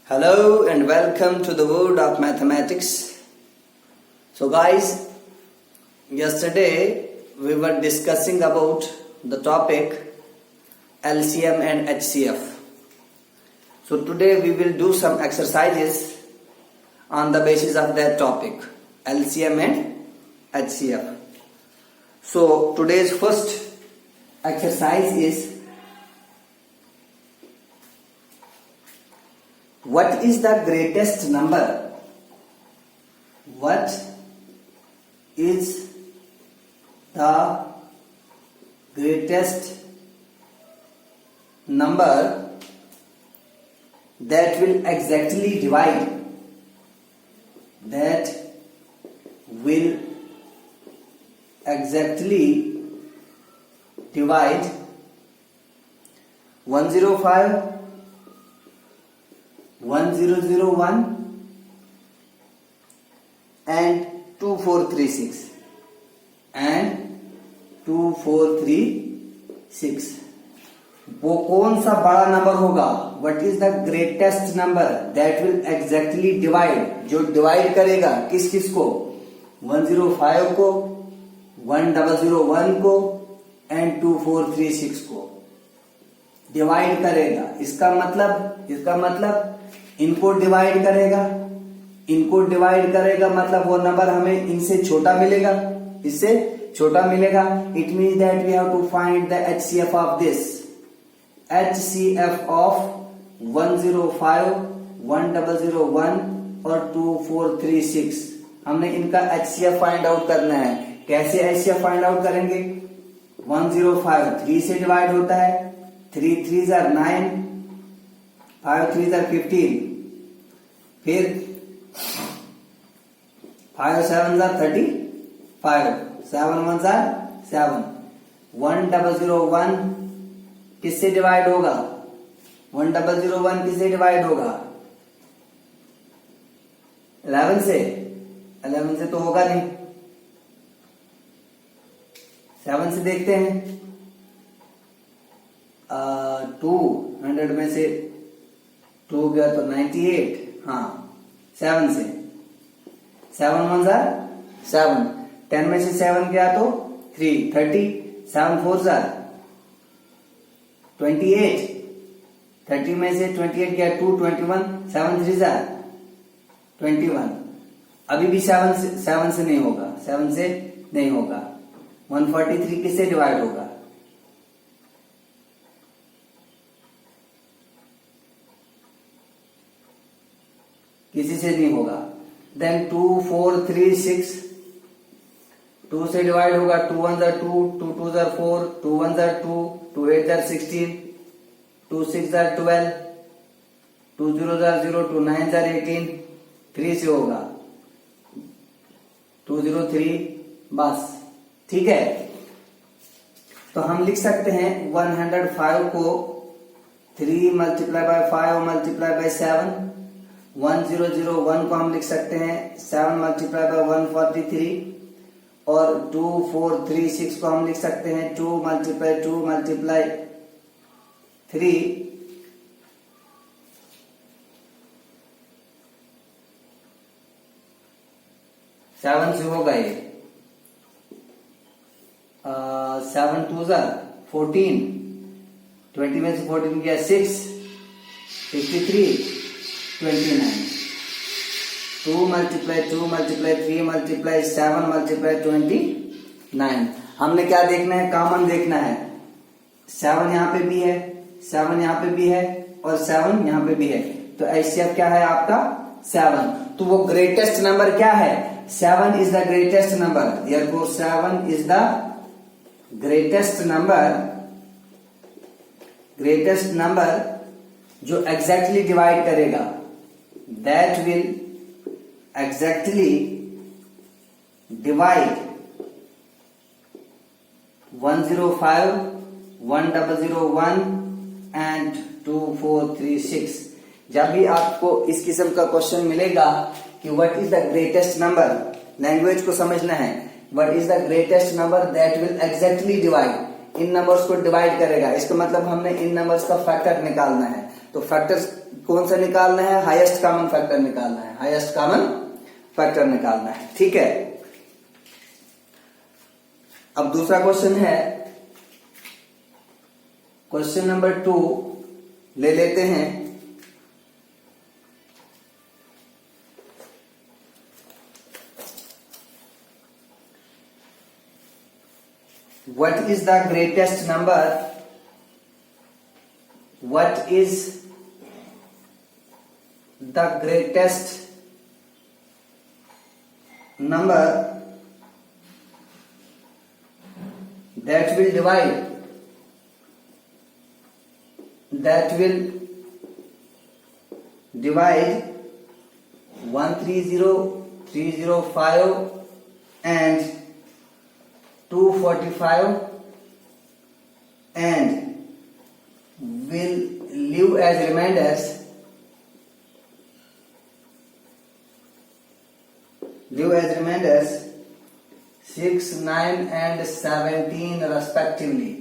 Hello and welcome to the world of mathematics. So guys, yesterday we were discussing about the topic LCM and HCF. So today we will do some exercises on the basis of that topic, LCM and HCF. So today's first exercise is, what is the greatest number? What is the greatest number that will exactly divide 105, 1001 and 2436 वो कौन सा बड़ा number होगा? What is the greatest number that will exactly divide, जो divide करेगा किस किस को? 105 को, 1001 को एंड 2436 को डिवाइड करेगा। इसका मतलब इनको डिवाइड करेगा मतलब वो नंबर हमें इनसे छोटा मिलेगा, इससे छोटा मिलेगा। It means that we have to find the HCF of this. HCF of 105, 1001 और 2436, हमने इनका HCF फाइंड आउट करना है। कैसे HCF फाइंड आउट करेंगे? 105 3 से डिवाइड होता है, 3 3s are 9, 5 3s are 15, फिर 5 7s are 35, 7 1s are 7। 1001 किससे डिवाइड होगा? 1001 किससे डिवाइड होगा? 11 से? 11 से तो होगा नहीं। 7 से देखते हैं। 200 में से 2 गया तो 98। हाँ, 7 से 7 1s are 7, 10 में से 7 गया तो 3 30, 7 4s are 28, 30 में से 28 गया 2 21, 7 3s are 21। अभी भी 7 से नहीं होगा, 7 से नहीं होगा। 143 किससे डिवाइड होगा? किसी से नहीं होगा। देन 2436 2 से डिवाइड होगा। 2 1s are 2, 2 2s are 4, 2 1s are 2, 2 8s are 16, 2 6s are 12, 2 0s are 0, 2 9s are 18। 3 से होगा 203, बस। ठीक है, तो हम लिख सकते हैं 105 को 3 मल्टीप्लाई बाय 5 मल्टीप्लाई बाय 7। 1001 को हम लिख सकते हैं 7 मल्टीप्लाई बाय 143, और 2436 को हम लिख सकते हैं 2 मल्टीप्लाई 2 मल्टीप्लाई 3। 7 से होगा ये। 7 2s are 14, 20 में से 14 गया 6, 53, 29। 2 मल्टीप्लाई 2 मल्टीप्लाई 3 मल्टीप्लाई 7 मल्टीप्लाई 29। हमने क्या देखना है? कॉमन देखना है। 7 यहाँ पे भी है, 7 यहाँ पे भी है और 7 यहाँ पे भी है, तो HCF क्या है आपका? 7। तो वो ग्रेटेस्ट नंबर क्या है? 7 is the greatest number. Therefore 7 is the greatest number जो एग्जैक्टली डिवाइड करेगा, that will exactly divide 105, 1001 and 2436। जब भी आपको इस किस्म का क्वेश्चन मिलेगा कि what is the greatest number, language को समझना है। What is the greatest number that will exactly divide, in numbers को डिवाइड करेगा। इसका मतलब हमने इन नंबर्स का फैक्टर निकालना है। तो फैक्टर कौन सा निकालना है? हाईएस्ट कॉमन फैक्टर निकालना है, हाईएस्ट कॉमन फैक्टर निकालना है। ठीक है, अब दूसरा क्वेश्चन है, क्वेश्चन नंबर 2 ले लेते हैं। What is the greatest number? What is the greatest number that will divide 130, 305 and 245 and will live as remainders 6, 9 and 17 respectively।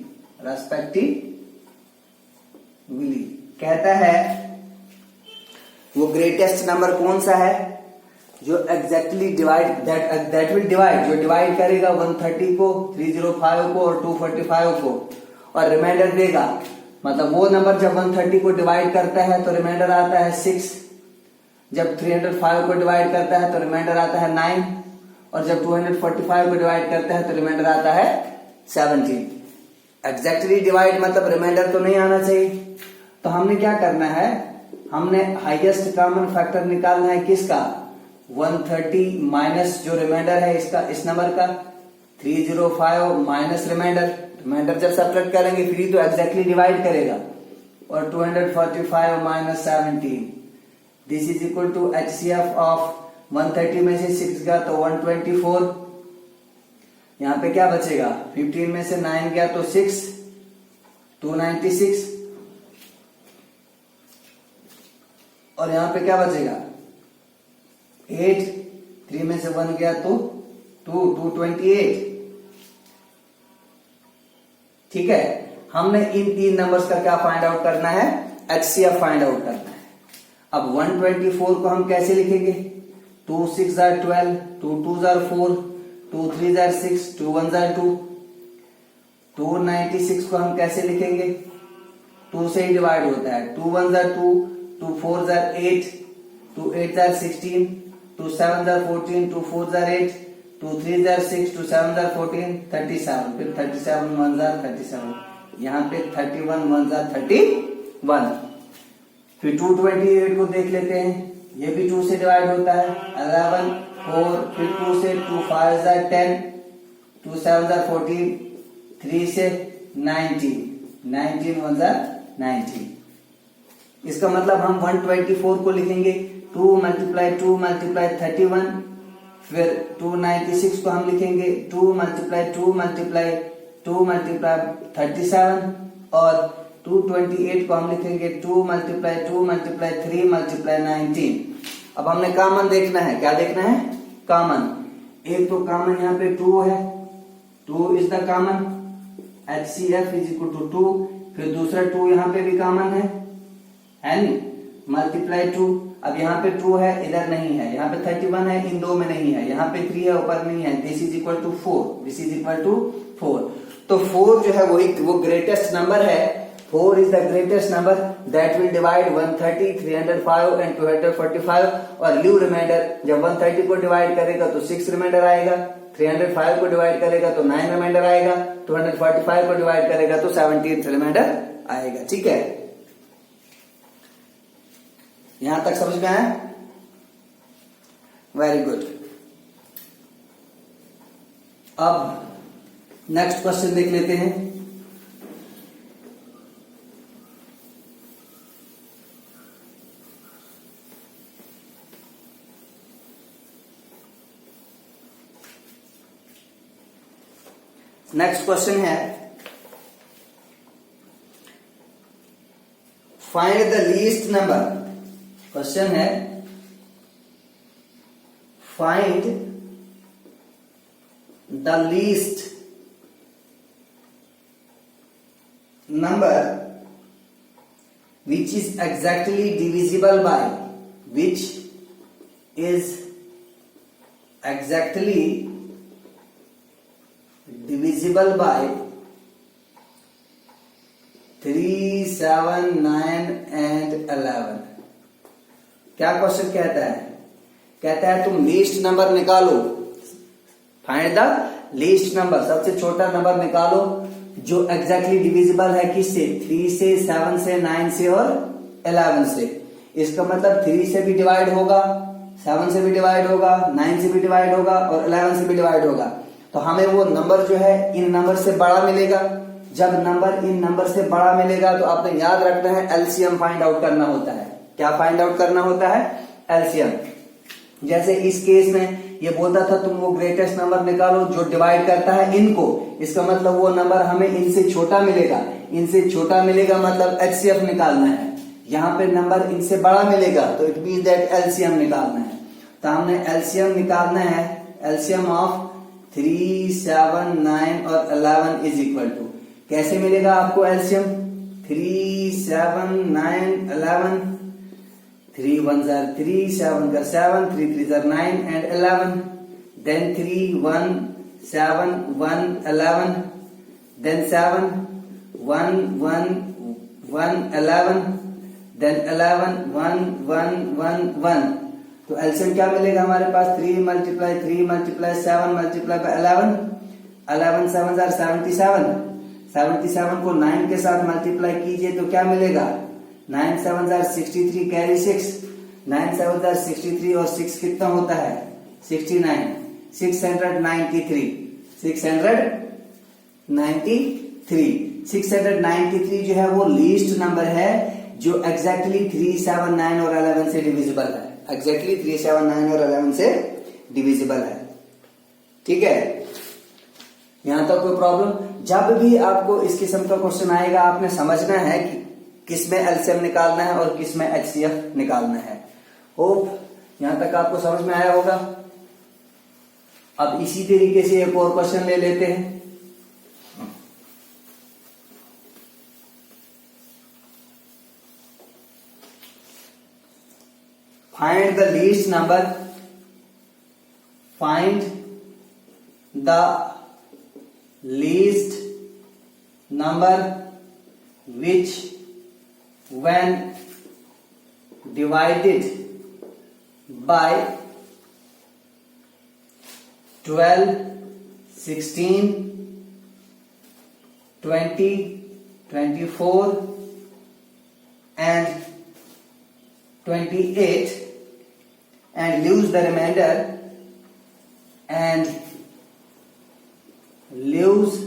कहता है वो ग्रेटेस्ट नंबर कौन सा है जो exactly divide that will divide, जो डिवाइड करेगा 130 को, 305 को और 245 को और रिमाइंडर देगा। मतलब वो नंबर जब 130 को डिवाइड करता है तो रिमाइंडर आता है 6, जब 305 को डिवाइड करता है तो रिमाइंडर आता है 9 और जब 245 को डिवाइड करता है तो रिमाइंडर आता है 17। एग्जैक्टली डिवाइड मतलब रिमाइंडर तो नहीं आना चाहिए। तो हमने क्या करना है, हमने हाईएस्ट कॉमन फैक्टर निकालना है किसका? 130 माइनस जो रिमाइंडर है इसका, इस नंबर का, 305 माइनस रिमाइंडर जब सब्ट्रैक्ट करेंगे फिर ही तो एग्जैक्टली डिवाइड करेगा, और 245 minus 17, this is equal to HCF of 130 में से 6 गया तो 124, यहाँ पे क्या बचेगा? 15 में से 9 गया तो 6, 296 और यहाँ पे क्या बचेगा? 8, 3 में से 1 गया तो 228। ठीक है, हमने इन 3 नंबर्स का क्या फाइंड आउट करना है? HCF फाइंड आउट करना है। अब 124 को हम कैसे लिखेंगे? 2 6 are 12, 2 2 are 4, 2 3 are 6, 2 1 are 2। 296 को हम कैसे लिखेंगे? 2 से ही डिवाइड होता है, 2 1 are 2, 2 4 are 8, 2 8 are 16, 2 7 are 14, 2 4 are 8, 2 3 are 6, 2 7 are 14, 37, फिर 37 1 are 37, यहाँ पे 31 1 are 31। फिर 228 को देख लेते हैं, ये भी 2 से डिवाइड होता है, 11 4, फिर 2 से 2 5 are 10, 2 7 are 14, 3 से 19, 19 1 are 19। इसका मतलब हम 124 को लिखेंगे 2 multiply 2 multiply 31, फिर 296 को हम लिखेंगे 2 multiply 2 multiply 2 multiply 37 और 228 को हम लिखेंगे 2 multiply 2 multiply 3 multiply 19। अब हमने कॉमन देखना है, क्या देखना है? कॉमन। एक तो कॉमन यहाँ पे 2 है, 2 is the common, HCF is equal to 2, फिर दूसरा 2 यहाँ पे भी कॉमन है नहीं, मल्टीप्लाई 2। अब यहाँ पे 2 है, इधर नहीं है, यहाँ पे 31 है, इन दो में नहीं है, यहाँ पे 3 है, ऊपर नहीं है, this is equal to 4, this is equal to 4। तो 4 जो है वो ग्रेटेस्ट नंबर है। 4 is the greatest number that will divide 130, 305 and 245 और लीव रिमाइंडर जब 130 को डिवाइड करेगा तो 6 रिमाइंडर आएगा, 305 को डिवाइड करेगा तो 9 रिमाइंडर आएगा, 245 को डिवाइड करेगा तो 17 रिमाइंडर आएगा। ठीक है, यहां तक समझ में आया? Very good. अब नेक्स्ट क्वेश्चन देख लेते हैं। नेक्स्ट क्वेश्चन है, find the least number. Question है find the least number which is exactly divisible by, which is exactly divisible by 3, 7, 9 and 11। क्या क्वेश्चन कहता है? कहता है तुम लीस्ट नंबर निकालो, फाइंड द लीस्ट नंबर, सबसे छोटा नंबर निकालो जो एग्जैक्टली डिविजिबल है किससे? 3 से, 7 से, 9 से और 11 से। इसका मतलब 3 से भी डिवाइड होगा, 7 से भी डिवाइड होगा, 9 से भी डिवाइड होगा और 11 से भी डिवाइड होगा। तो हमें वो नंबर जो है इन नंबर से बड़ा मिलेगा। जब नंबर इन नंबर से बड़ा मिलेगा तो आपने याद रखना है एलसीएम फाइंड आउट करना होता है। क्या फाइंड आउट करना होता है? एलसीएम। जैसे इस केस में ये बोलता था तुम वो ग्रेटेस्ट नंबर निकालो जो डिवाइड करता है इनको, इसका मतलब वो नंबर हमें इनसे छोटा मिलेगा। इनसे छोटा मिलेगा मतलब एचसीएफ निकालना है। यहाँ पे नंबर इनसे बड़ा मिलेगा तो इट मीन दैट एलसीएम निकालना है। तो हमने एलसीएम निकालना है। एलसीएम ऑफ 3, 7, 9 और 11 इज इक्वल टू, कैसे मिलेगा आपको एलसीएम? 3, 7, 9, 11, 3 1 are 3, 7 का 7, 3 3 are 9 and 11, then 3 1 7 1 11, then 7 1 1 1 11, then 11 1 1 1 1। तो एलसीएम क्या मिलेगा हमारे पास? 3 multiply 3 multiply 7 multiply by 11, 11 7 are 77, 77 को 9 के साथ मल्टीप्लाई कीजिए तो क्या मिलेगा? 9 7 are 63 कैरी 6, 9 7 are 63 और 6 कितना होता है? 69, 693, 693, 693 जो है वो लीस्ट नंबर है जो एग्जैक्टली 3, 7, 9 और 11 से डिविजिबल है। एग्जैक्टली 3, 7, 9 और 11 से डिविजिबल है। ठीक है, यहां तक कोई प्रॉब्लम? जब भी आपको इस किस्म का क्वेश्चन आएगा आपने समझना है कि किसमें एलसीएम निकालना है और किसमें एचसीएफ निकालना है। होप यहां तक आपको समझ में आया होगा। अब इसी तरीके से एक और क्वेश्चन ले लेते हैं। Find the least number, find the least number which when divided by 12, 16, 20, 24 and 28 and leaves the remainder leaves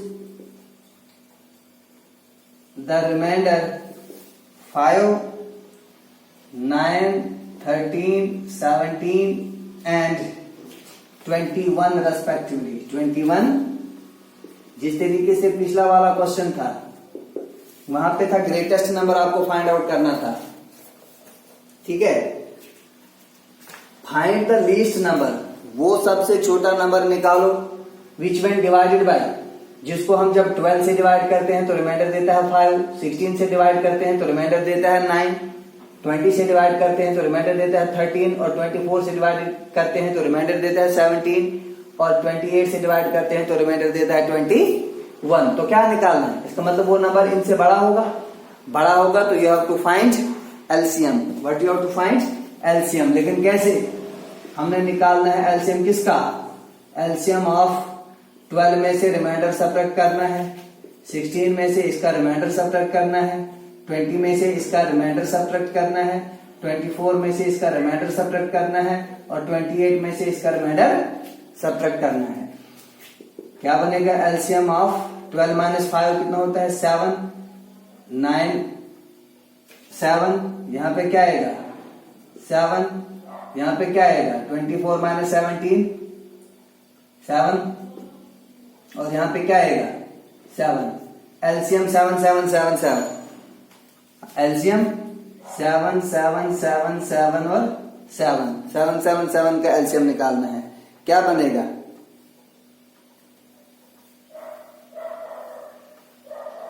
the remainder 5, 9, 13, 17 and 21 respectively। 21 जिस तरीके से पिछला वाला क्वेश्चन था वहां पे था ग्रेटेस्ट नंबर आपको फाइंड आउट करना था। ठीक है, फाइंड द लीस्ट नंबर, वो सबसे छोटा नंबर निकालो विच when डिवाइडेड बाय, जिसको हम जब 12 से डिवाइड करते हैं तो रिमाइंडर देता है 5, 16 से डिवाइड करते हैं तो रिमाइंडर देता है 9, 20 से डिवाइड करते हैं तो रिमाइंडर देता है 13 और 24 से डिवाइड करते हैं तो रिमाइंडर देता है 17 और 28 से डिवाइड करते हैं तो रिमाइंडर देता है 21। तो क्या निकालना है? इसका मतलब वो नंबर इनसे बड़ा होगा तो you have to find LCM. What you have to find? LCM. लेकिन कैसे? हमने निकालना है एलसीएम किसका? एलसीएम ऑफ 12 में से रिमाइंडर सब्ट्रैक्ट करना है, 16 में से इसका रिमाइंडर सब्ट्रैक्ट करना है, 20 में से इसका रिमाइंडर सब्ट्रैक्ट करना है, 24 में से इसका रिमाइंडर सब्ट्रैक्ट करना है और 28 में से इसका रिमाइंडर सब्ट्रैक्ट करना है। क्या बनेगा? एलसीएम ऑफ 12 माइनस 5 कितना होता है? 7, 9, 7, यहाँ पे क्या आएगा? 7, यहाँ पे क्या आएगा? 24 माइनस 17, 7 और यहाँ पे क्या आएगा? 7। एलसीएम 7 7 7 7, एलसीएम 7 7 7 7 और 7, 7 7 7 का एलसीएम निकालना है। क्या बनेगा?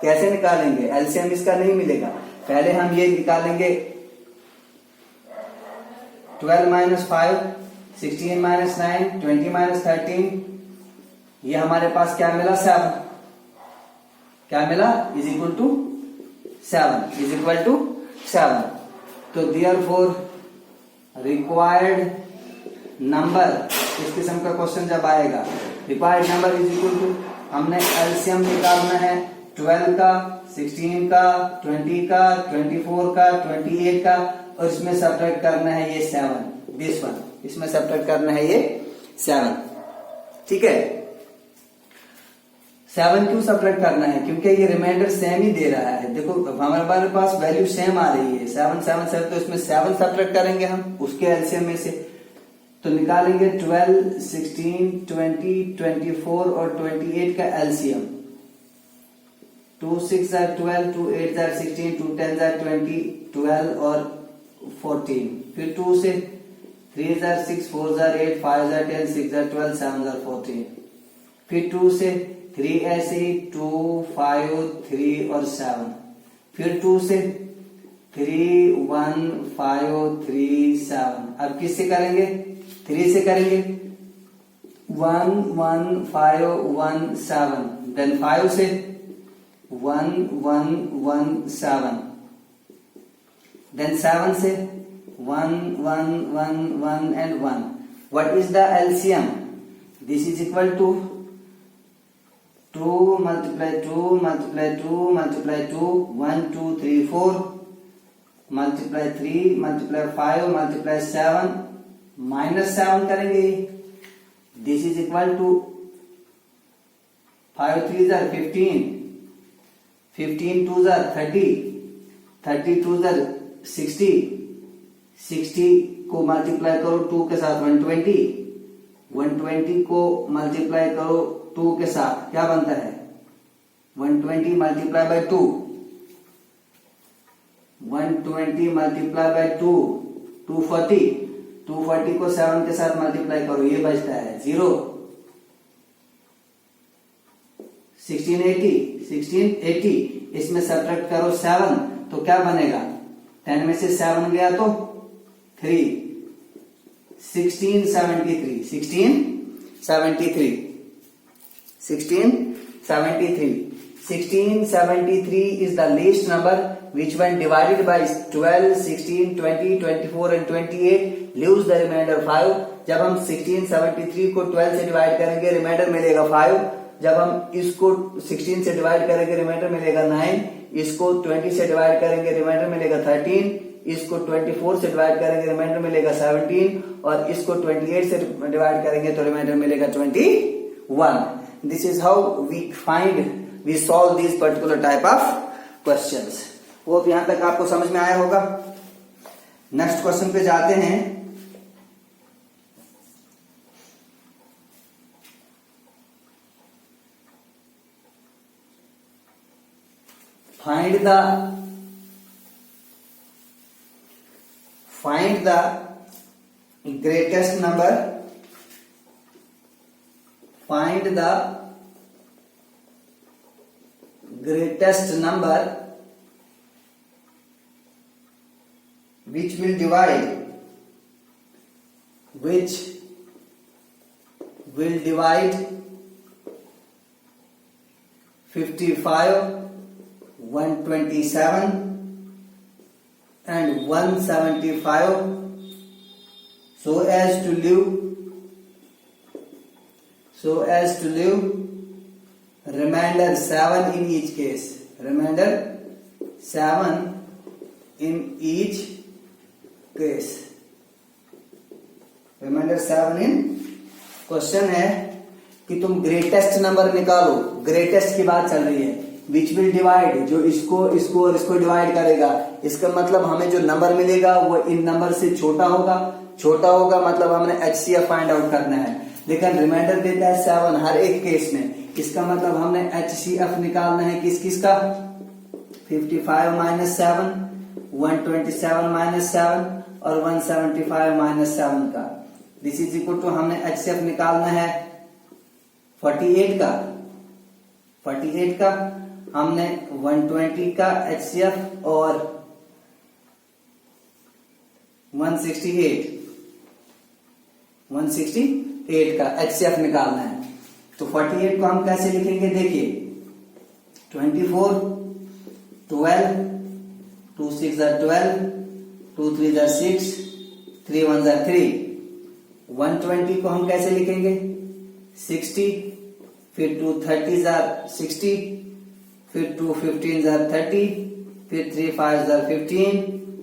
कैसे निकालेंगे? एलसीएम इसका नहीं मिलेगा। पहले हम ये निकालेंगे 12 माइनस 5, 16 माइनस 9, 20 माइनस 13, ये हमारे पास क्या मिला 7, क्या मिला is equal to 7, is equal to 7। तो देयरफॉर रिक्वायर्ड नंबर, इस किस्म का क्वेश्चन जब आएगा, required number is equal to, हमने एलसीएम निकालना है 12 का, 16 का, 20 का, 24 का, 28 का, और इसमें सब्ट्रैक्ट करना है ये 7, दिस वन, इसमें सब्ट्रैक्ट करना है ये 7। ठीक है, 7 क्यों सब्ट्रैक्ट करना है? क्योंकि ये रिमाइंडर सेम ही दे रहा है। देखो हमारे पास वैल्यू सेम आ रही है 7 7 7, तो इसमें 7 सब्ट्रैक्ट करेंगे हम उसके एलसीएम में से, तो निकालेंगे 12, 16, 20, 24 और 28 का एलसीएम। 2 6 12, 2 8 16, 2 10 20, 12 और 14, फिर 2 से 3 6, 4 8, 5 10, 6 12, 7 14, फिर 2 से 3 ऐसे ही 2 5 3 और 7, फिर 2 से 3 1 5 3 7। अब किससे करेंगे? 3 से करेंगे, 1 1 5 1 7, देन 5 से 1 1 1 7, देन 7 से 1 1 1 1 and 1. What is the LCM? This is equal to 2 multiply 2 multiply 2 multiply 2, 1 2 3 4, multiply 3 multiply 5 multiply 7 minus 7 करेंगे। This is equal to 5 3s are 15, 15 2s are 30, 30 2s are 60, 60 को मल्टीप्लाई करो 2 के साथ 120, 120 को मल्टीप्लाई करो 2 के साथ, क्या बनता है 120 मल्टीप्लाई बाय 2, 120 मल्टीप्लाई बाय 2 240, 240 को 7 के साथ मल्टीप्लाई करो, ये बचता है 0। 1680, 1680 इसमें सब्ट्रैक्ट करो 7, तो क्या बनेगा 10 में से 7 गया तो 3, 1673, 1673, 1673, 1673 is the least number which when divided by 12, 16, 20, 24 and 28 leaves the remainder 5। जब हम 1673 को 12 से डिवाइड करेंगे रिमाइंडर मिलेगा 5, जब हम इसको 16 से डिवाइड करेंगे रिमाइंडर मिलेगा 9, इसको 20 से डिवाइड करेंगे रिमाइंडर मिलेगा 13, इसको 24 से डिवाइड करेंगे रिमाइंडर मिलेगा 17, और इसको 28 से डिवाइड करेंगे तो रिमाइंडर मिलेगा 21। This is how we solve this particular type of questions. वो यहां तक आपको समझ में आया होगा। नेक्स्ट क्वेश्चन पे जाते हैं। Find the greatest number. Find the greatest number which will divide 55, 127 and 175 so as to leave remainder 7 in each case, remainder 7 in each case, remainder 7 in। Question है कि तुम ग्रेटेस्ट नंबर निकालो, greatest की बात चल रही है, विच विल डिवाइड, जो इसको और इसको डिवाइड करेगा। इसका मतलब हमें जो नंबर मिलेगा वो इन नंबर से छोटा होगा, मतलब हमने HCF फाइंड आउट करना है। लेकिन रिमाइंडर देता है 7 हर एक केस में, इसका मतलब हमने HCF निकालना है किसका 55 माइनस 7, 127 माइनस 7 और 175 माइनस 7 का। दिस इज इक्वल टू हमने HCF निकालना है 48 का, हमने 120 का HCF और 168 का HCF निकालना है। तो 48 को हम कैसे लिखेंगे, देखिए 24, 12, 2 6 12, 2 3 6, 3 1 3। 120 को हम कैसे लिखेंगे, 60, फिर 2 30 60, फिर 2 15 30, फिर 3 5 15,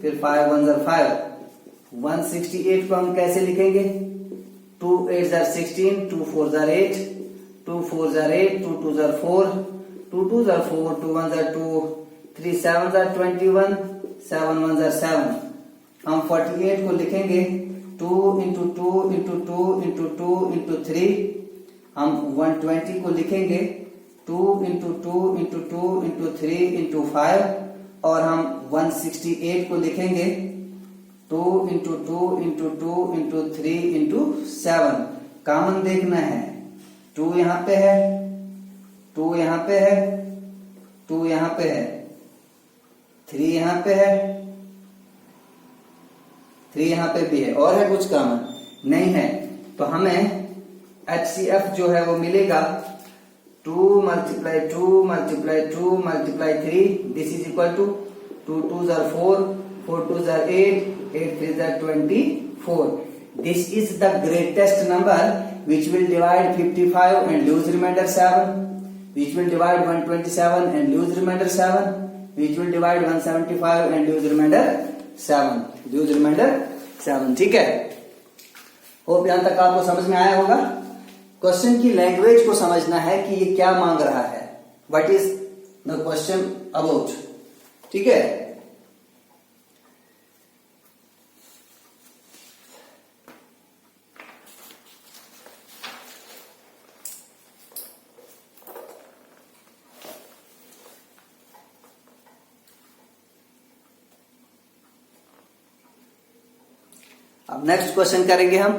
फिर 5 1 5। 168 को हम कैसे लिखेंगे, 2 8 16, 2 4 8, 2 4 8, 2 2 4, 2 2 4, 2 1 2, 3 7 21, 7 1 7। हम 48 को लिखेंगे 2 इंटू 2 इंटू 2 इंटू 2 इंटू 3। हम 120 को लिखेंगे 2 इंटू 2 इंटू 2 इंटू 3 इंटू 5। और हम 168 को लिखेंगे 2 into 2 into 2 into 3 into 7। Common देखना है, 2 यहां पे है, 2 यहां पे है, 2 यहां पे है, 3 यहां पे है, 3 यहां पे भी है। और है कुछ कॉमन नहीं है, तो हमें HCF जो है वो मिलेगा 2 multiply 2 multiply 2 multiply 3, this is equal to 2 2 4, 4 2 8, 8 3 24। This is the greatest number which will divide 55 and lose remainder 7, which will divide 127 and lose remainder 7, which will divide 175 and lose remainder 7, lose remainder 7। ठीक है, hope यहां तक आपको समझ में आया होगा। Question की लैंग्वेज को समझना है कि ये क्या मांग रहा है, what is the question about. ठीक है, अब नेक्स्ट क्वेश्चन करेंगे हम।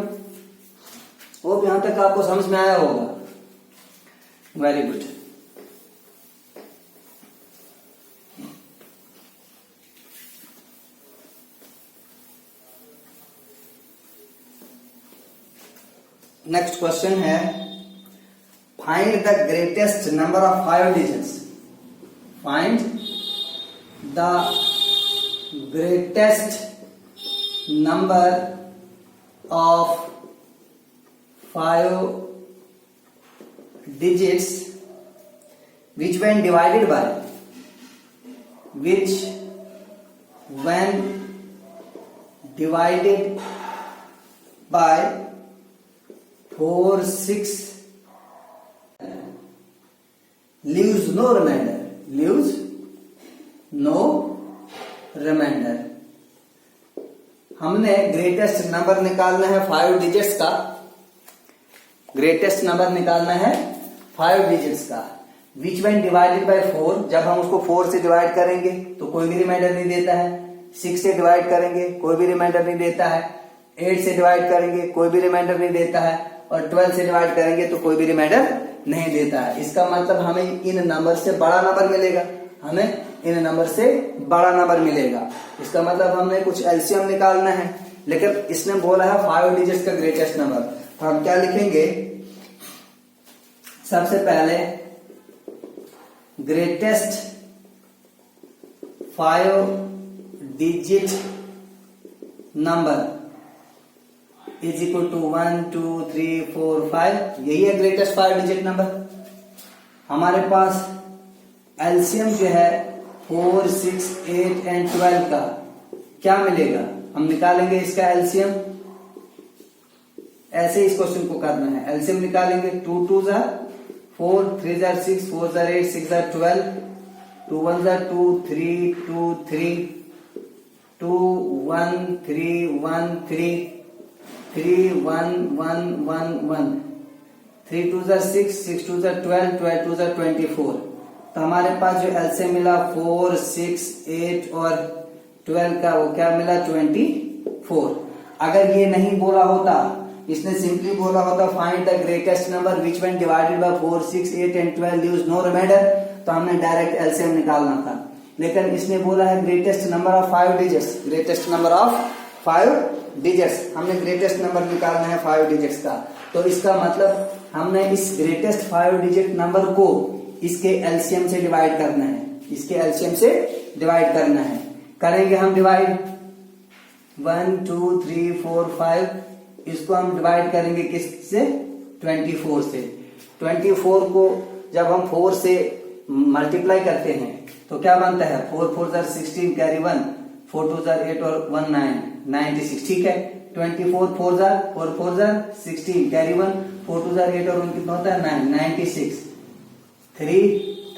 होप यहां तक आपको समझ में आया होगा, वेरी गुड। नेक्स्ट क्वेश्चन है, find the greatest number of 5 digits. Find the greatest number of 5 digits which when divided by 4 6 leaves no remainder, leaves no remainder। हमने ग्रेटेस्ट नंबर निकालना है 5 डिजिट्स का, ग्रेटेस्ट नंबर निकालना है 5 digits का। विच when divided by 4, जब हम उसको 4 से डिवाइड करेंगे तो कोई भी रिमाइंडर नहीं देता है, 6 से डिवाइड करेंगे कोई भी रिमाइंडर नहीं देता है, 8 से डिवाइड करेंगे कोई भी रिमाइंडर नहीं देता है, और 12 से डिवाइड करेंगे तो कोई भी रिमाइंडर नहीं देता है। इसका मतलब हमें इन नंबर से बड़ा नंबर मिलेगा, हमें इन नंबर से बड़ा नंबर मिलेगा। इसका मतलब हमें कुछ एलसीएम निकालना है, लेकिन इसने बोला है 5 डिजिट्स का ग्रेटेस्ट नंबर। तो हम क्या लिखेंगे, सबसे पहले greatest 5 digit number is equal to 1 2 3 4 5। यही है ग्रेटेस्ट 5 डिजिट नंबर। हमारे पास एलसीएम जो है 4 6 8 एंड 12 का क्या मिलेगा, हम निकालेंगे इसका एलसीएम। ऐसे इस क्वेश्चन को करना है, एलसीएम निकालेंगे 2 2 4, 3 6, 4 8, 6 12, 2 1 2, 3 2 3, 2 1 3 1 3, 3 1 1 1 1, 3 2 6, 6 2 12, 12 2 24। तो हमारे पास जो एलसीएम मिला 4 6 8 और 12 का, वो क्या मिला 24। अगर ये नहीं बोला होता, इसने सिंपली बोला होता find the greatest number which when divided by 4 6 8 and 12 leaves no remainder, तो हमने डायरेक्ट एलसीएम निकालना था। लेकिन इसने बोला है greatest number of 5 digits, greatest number of 5 digits, हमने ग्रेटेस्ट नंबर निकालना है 5 डिजिट्स का। तो इसका मतलब हमने इस ग्रेटेस्ट 5 डिजिट नंबर को इसके एलसीएम से डिवाइड करना है, इसके एलसीएम से डिवाइड करना है। करेंगे हम डिवाइड 1 2 3 4 5, इसको हम डिवाइड करेंगे किससे? 24 से। 24 को जब हम 4 से मल्टीप्लाई करते हैं तो क्या बनता है? 4 4 16 कैरी 1, 4 2 8 और 1 9, 96। ठीक है, 24 4 4 16 कैरी 1, 4 2 8 और 1 कितना होता है? 9, 96। 3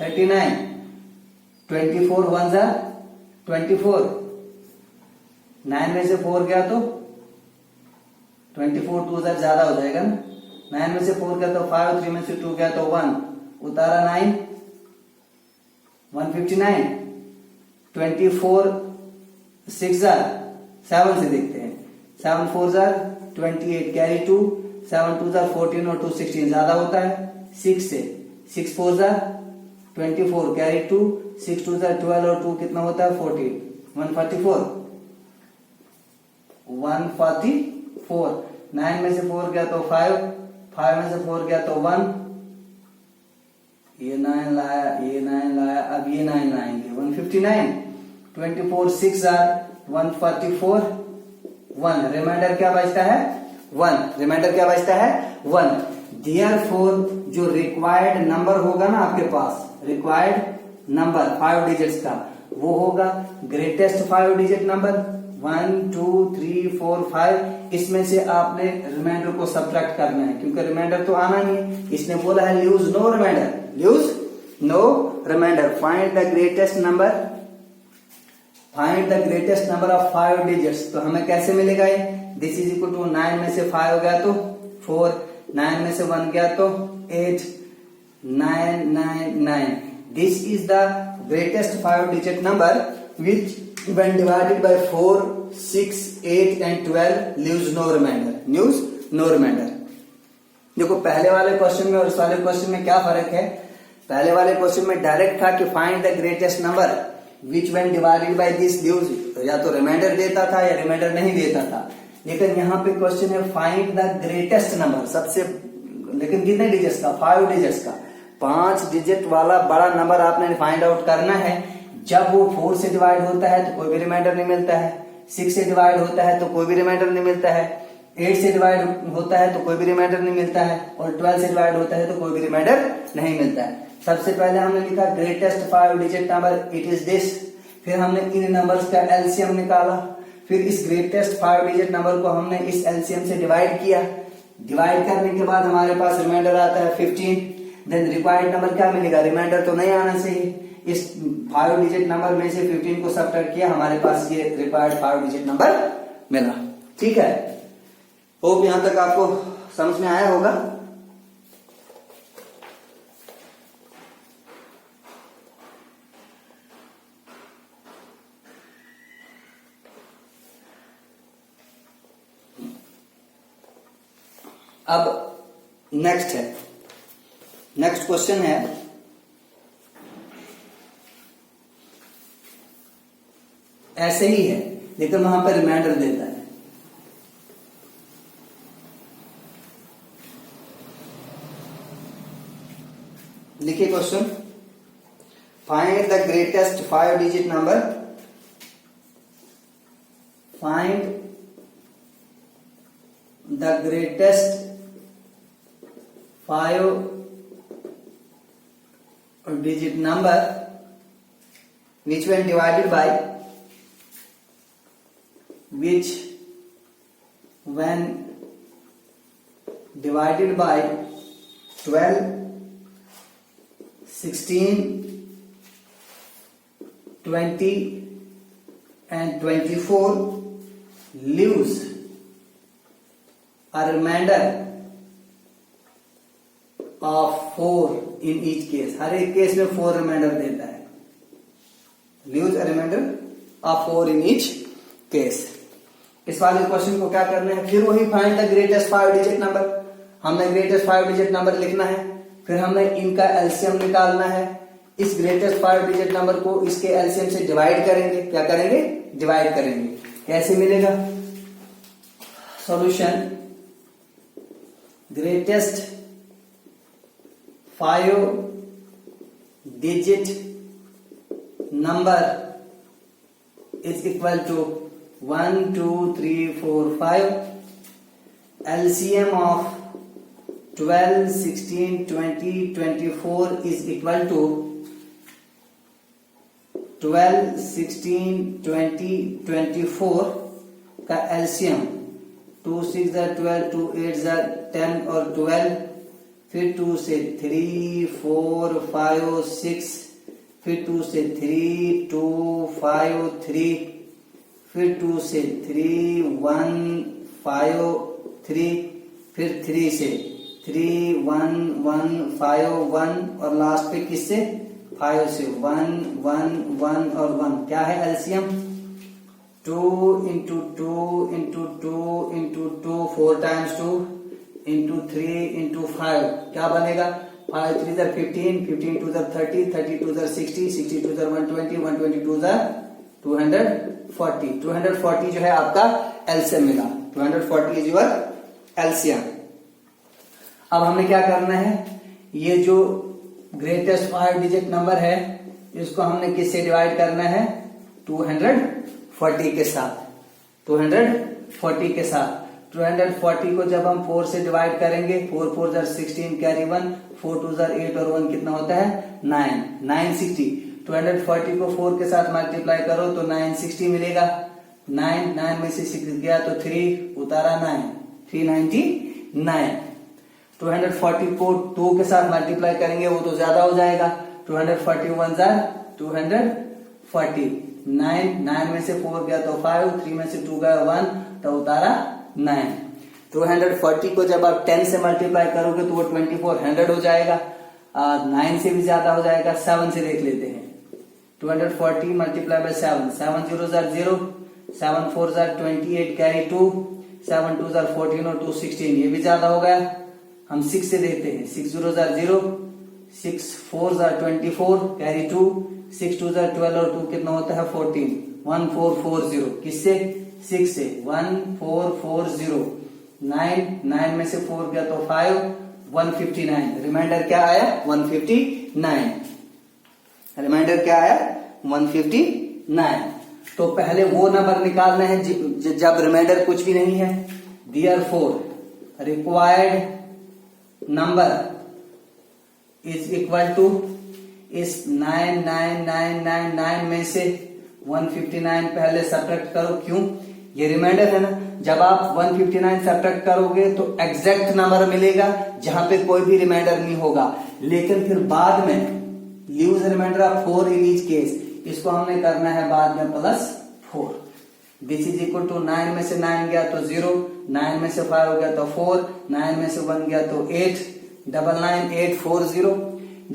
39, 24 1 24, 9 में से 4 गया तो 24 2 ज्यादा हो जाएगा ना, 9 में से 4 गया तो 5, 3 में से 2 गया तो 1, उतारा 9, 159, 24 6 7 से देखते हैं, 7 4 28 कैरी 2, 7 2 14 और 2 16 ज्यादा होता है 6 से, 6 4 24 कैरी 2, 6 2 12 और 2 कितना होता है? 14, 144, 144, 9 में से 4 गया तो 5, 5 में से 4 गया तो 1, ये 9 लाया, ये 9 लाया, अब ये 9 लाएंगे, 159, 24 6 144, 1, रिमाइंडर क्या बचता है? 1, रिमाइंडर क्या बचता है? 1। Therefore जो रिक्वायर्ड नंबर होगा ना आपके पास, रिक्वायर्ड नंबर 5 डिजिट्स का, वो होगा ग्रेटेस्ट 5 डिजिट नंबर 1 2 3 4 5। इसमें से आपने रिमाइंडर को सब्ट्रैक्ट करना है, क्योंकि रिमाइंडर तो आना नहीं है। इसने बोला है use no remainder, use no remainder, find the greatest number, find the greatest number of 5 digits. तो हमें कैसे मिलेगा ये? दिस इज इक्वल टू 9 में से 5 गया तो 4, 9 में से 1 गया तो 8, 9 9 9। This is the greatest 5 digit number which when divided by 4 6 8 and 12 leaves no remainder, leaves no remainder। देखो पहले वाले क्वेश्चन में और इस वाले क्वेश्चन में क्या फर्क है? पहले वाले क्वेश्चन में डायरेक्ट था कि find the greatest number which when divided by this leaves, या तो रिमाइंडर देता था या रिमाइंडर नहीं देता था। लेकिन यहाँ पे क्वेश्चन है फाइंड द ग्रेटेस्ट नंबर, सबसे, लेकिन कितने डिजिट्स का? 5 डिजिट्स का, 5 डिजिट वाला बड़ा नंबर आपने फाइंड आउट करना है। जब वो 4 से डिवाइड होता है तो कोई भी रिमाइंडर नहीं मिलता है, 6 से डिवाइड होता है तो कोई भी रिमाइंडर नहीं मिलता है, 8 से डिवाइड होता है तो कोई भी रिमाइंडर नहीं मिलता है, और 12 से डिवाइड होता है तो कोई भी रिमाइंडर नहीं मिलता है। सबसे पहले हमने लिखा greatest 5 digit number, it is this. फिर हमने इन नंबर्स का एलसीएम निकाला, फिर इस ग्रेटेस्ट 5 डिजिट नंबर को हमने इस एलसीएम से डिवाइड किया। डिवाइड करने के बाद हमारे पास रिमाइंडर आता है 15। देन रिक्वायर्ड नंबर क्या मिलेगा? रिमाइंडर तो नहीं आना चाहिए। इस 5 डिजिट नंबर में से 15 को सब्ट्रैक्ट किया, हमारे पास ये रिक्वायर्ड 5 डिजिट नंबर मिला। ठीक है, होप यहां तक आपको समझ में आया होगा। अब नेक्स्ट है, नेक्स्ट क्वेश्चन है ऐसे ही है, लेकिन वहां पर रिमाइंडर देता है। लिखिए question, find the greatest 5 digit number, find the greatest 5 digit number which when divided by, which when divided by 12 16 20 and 24 leaves a remainder of 4 in each case। हर एक केस में 4 रिमाइंडर देता है। leaves a remainder of 4 in each case। इस वाले question को क्या करना है? फिर वही find the greatest 5 digit number, हमने ग्रेटेस्ट 5 डिजिट नंबर लिखना है, फिर हमने इनका एलसीएम निकालना है। इस ग्रेटेस्ट 5 डिजिट नंबर को इसके एलसीएम से डिवाइड करेंगे। क्या करेंगे? डिवाइड करेंगे। कैसे मिलेगा? solution greatest 5-digit number is equal to 1 2 3 4 5. LCM of 12 16 20 24 is equal to 12 16 20 24 का LCM 2 6 12 2 8 10 और 12, फिर 2 से 3 4 5 6, फिर 2 से 3 2 5 3, फिर 2 से 3 1 5 3, फिर 3 से 3 1 1 5 1 और लास्ट पे किससे 5 से 1 1 1 और 1. क्या है LCM? 2 into 2 into 2 into 2 4 times 2 into 3 into 5 क्या बनेगा? 5 3 15, 15 2 30, 30 2 60, 60 2 120, 120 2 240. 240 जो है आपका LCM मिला. 240 इज योर LCM. अब हमें क्या करना है? ये जो ग्रेटेस्ट 5 डिजिट नंबर है इसको हमने किससे डिवाइड करना है? 240 के साथ. 240 के साथ 240 को जब हम 4 से डिवाइड करेंगे, 4 4 16 कैरी 1, 4 2 8 और 1 कितना होता है? 9. 960. 240 को 4 के साथ मल्टीप्लाई करो तो 960 मिलेगा. 9 में से 6 गया तो 3 उतारा 9, 399. 240 को 2 के साथ मल्टीप्लाई करेंगे वो तो ज्यादा हो जाएगा. 241 240. 9 में से 4 गया तो 5, 3 में से 2 गया 1 तो उतारा 9. 240 को जब आप 10 से मल्टीप्लाई करोगे तो वो 2400 हो जाएगा. 9 से भी ज्यादा हो जाएगा. 7 से देख लेते हैं. 240 मल्टीप्लाई बाय 7, 7 0 0, 7 4 28 कैरी 2, 7 2 14 और 2 16. ये भी ज्यादा हो गया. हम 6 से देखते हैं. 6 0 0, 6 4 24 कैरी 2, 6 2 12 और 2 कितना होता है? 14. 1440. किससे? 6 से. 1440. 9 में से 4 गया तो 5, 159. रिमाइंडर क्या आया? 159. रिमाइंडर क्या आया? 159. तो पहले वो नंबर निकालना है जब रिमाइंडर कुछ भी नहीं है. Therefore required number is equal to इस 99999 में से 159 पहले सब्ट्रैक्ट करो. क्यों? ये रिमाइंडर है ना. जब आप 159 सब्ट्रैक्ट करोगे तो एग्जैक्ट नंबर मिलेगा जहां पे कोई भी रिमाइंडर नहीं होगा. लेकिन फिर बाद में use remainder of 4 in each case, इसको हमने करना है बाद में +4. दिस इज इक्वल टू 9 में से 9 गया तो 0, 9 में से 5 गया तो 4, 9 में से 1 गया तो 8. 99840.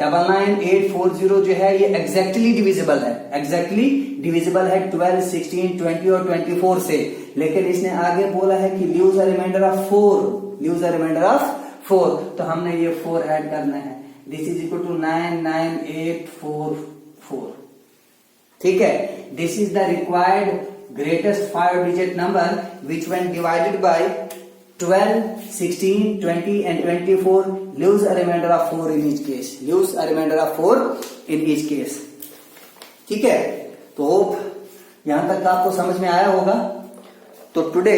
99840 जो है ये एग्जैक्टली डिविजिबल है. एग्जैक्टली डिविजिबल है 12 16 20 और 24 से. लेकिन इसने आगे बोला है कि leaves a remainder of 4. Leaves a remainder of 4. तो हमने ये 4 ऐड करना है. This is equal to 99844. ठीक है. This is the required greatest 5 digit number which when divided by 12 16 20 and 24 leaves a remainder of 4 in each case. Leaves a remainder of 4 in each case. ठीक है. तो यहां तक आपको समझ में आया होगा. तो today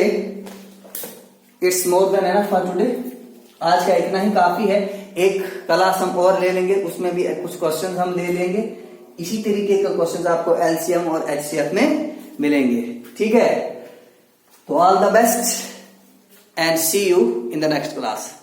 it's more than enough for today. आज का इतना ही काफी है. एक क्लास हम और ले लेंगे, उसमें भी कुछ क्वेश्चंस हम ले लेंगे. इसी तरीके का क्वेश्चंस आपको LCM और HCF में मिलेंगे. ठीक है. तो all the best and see you in the next class.